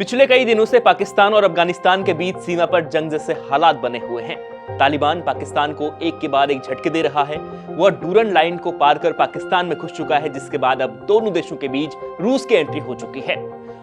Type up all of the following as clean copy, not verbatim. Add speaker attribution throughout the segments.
Speaker 1: पिछले कई दिनों से पाकिस्तान और अफगानिस्तान के बीच सीमा पर जंग जैसे हालात बने हुए हैं। तालिबान पाकिस्तान को एक के बाद एक झटके दे रहा है। वह डूरन लाइन को पार कर पाकिस्तान में घुस चुका है, जिसके बाद अब दोनों देशों के बीच रूस की एंट्री हो चुकी है।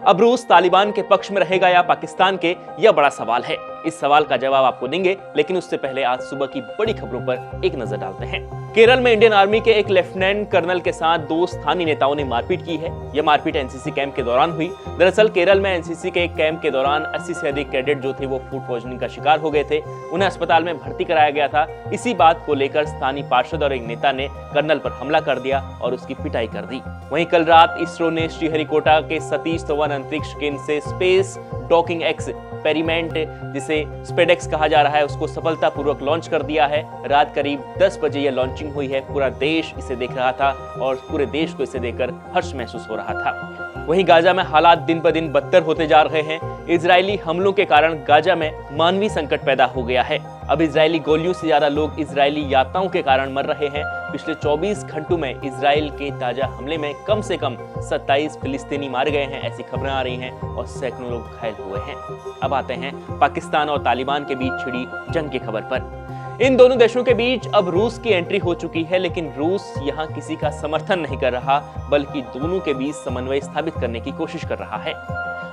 Speaker 1: अब रूस तालिबान के पक्ष में रहेगा या पाकिस्तान के, यह बड़ा सवाल है। इस सवाल का जवाब आपको देंगे, लेकिन उससे पहले आज सुबह की बड़ी खबरों पर एक नजर डालते हैं। केरल में इंडियन आर्मी के एक लेफ्टिनेंट कर्नल के साथ दो स्थानीय नेताओं ने मारपीट की है। यह मारपीट एनसीसी कैंप के दौरान हुई। दरअसल केरल में एनसीसी के एक कैंप के दौरान 80 से अधिक कैडेट जो थे वो फूड पॉइजनिंग का शिकार हो गए थे। उन्हें अस्पताल में भर्ती कराया गया था। इसी बात को लेकर स्थानीय पार्षद और एक नेता ने कर्नल पर हमला कर दिया और उसकी पिटाई कर दी। वहीं कल रात इसरो ने श्रीहरिकोटा के सतीश धवन अंतरिक्ष केंद्र से स्पेस डॉकिंग एक्सपेरिमेंट, जिसे स्पेडेक्स कहा जा रहा है, उसको सफलतापूर्वक लॉन्च कर दिया है। रात करीब 10 बजे यह लॉन्चिंग हुई है। पूरा देश इसे देख रहा था और पूरे देश को इसे देखकर हर्ष महसूस हो रहा था। वहीं गाजा में हालात दिन ब दिन बदतर होते जा रहे हैं। इजरायली हमलों के कारण गाजा में मानवीय संकट पैदा हो गया है। अब इजरायली गोलियों से ज्यादा लोग इजरायली यातनाओं के कारण मर रहे हैं। पिछले 24 घंटों में इजराइल के ताजा हमले में कम से कम 27 फिलिस्तीनी मारे गए हैं, ऐसी खबरें आ रही हैं, और सैकड़ों लोग घायल हुए हैं। अब आते हैं पाकिस्तान और तालिबान के बीच छिड़ी जंग की खबर पर। इन दोनों देशों के बीच अब रूस की एंट्री हो चुकी है, लेकिन रूस यहां किसी का समर्थन नहीं कर रहा, बल्कि दोनों के बीच समन्वय स्थापित करने की कोशिश कर रहा है।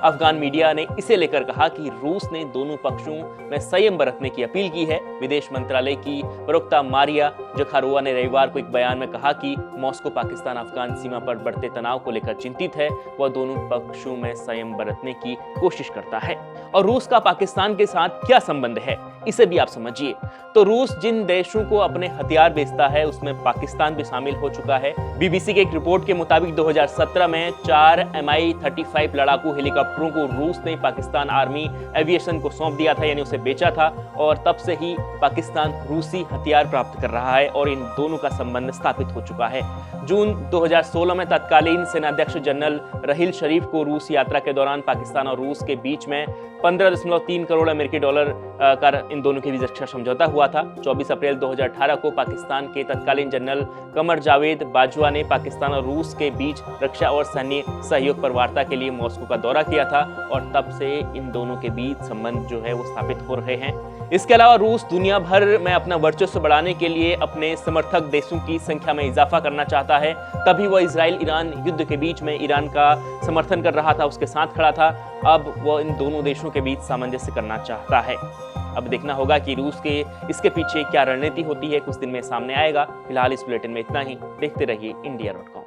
Speaker 1: अफगान मीडिया ने इसे लेकर कहा कि रूस ने दोनों पक्षों में संयम बरतने की अपील की है। विदेश मंत्रालय की प्रवक्ता मारिया जखारोवा ने रविवार को एक बयान में कहा कि मॉस्को पाकिस्तान अफगान सीमा पर बढ़ते तनाव को लेकर चिंतित है। वह दोनों पक्षों में संयम बरतने की कोशिश करता है। और रूस का पाकिस्तान के साथ क्या संबंध है, इसे भी आप समझिए। तो रूस जिन देशों को अपने हथियार बेचता है, उसमें पाकिस्तान भी शामिल हो चुका है। बीबीसी की एक रिपोर्ट के मुताबिक 2017 में 4 Mi-35 लड़ाकू हेलीकॉप्टरों को रूस ने पाकिस्तान आर्मी एविएशन को सौंप दिया था, यानी उसे बेचा था, और तब से ही पाकिस्तान रूसी हथियार प्राप्त कर रहा है और इन दोनों का संबंध स्थापित हो चुका है। जून 2016 में तत्कालीन सेनाध्यक्ष जनरल रहील शरीफ को रूस यात्रा के दौरान पाकिस्तान और रूस के बीच में 15.3 करोड़ अमेरिकी डॉलर का इन दोनों के बीच रक्षा समझौता हुआ था। 24 अप्रैल 2018 को पाकिस्तान के तत्कालीन जनरल कमर जावेद बाजवा ने पाकिस्तान और रूस के बीच रक्षा और सैन्य सहयोग पर वार्ता के लिए मॉस्को का दौरा किया था, और तब से इन दोनों के बीच संबंध जो है वो स्थापित हो रहे हैं। इसके अलावा रूस दुनिया भर में अपना वर्चस्व बढ़ाने के लिए अपने समर्थक देशों की संख्या में इजाफा करना चाहता है। तभी वह इजराइल ईरान युद्ध के बीच में ईरान का समर्थन कर रहा था, उसके साथ खड़ा था। अब वह इन दोनों देशों के बीच सामंजस्य करना चाहता है। अब देखना होगा कि रूस के इसके पीछे क्या रणनीति होती है, कुछ दिन में सामने आएगा। फिलहाल इस बुलेटिन में इतना ही। देखते रहिए India.com।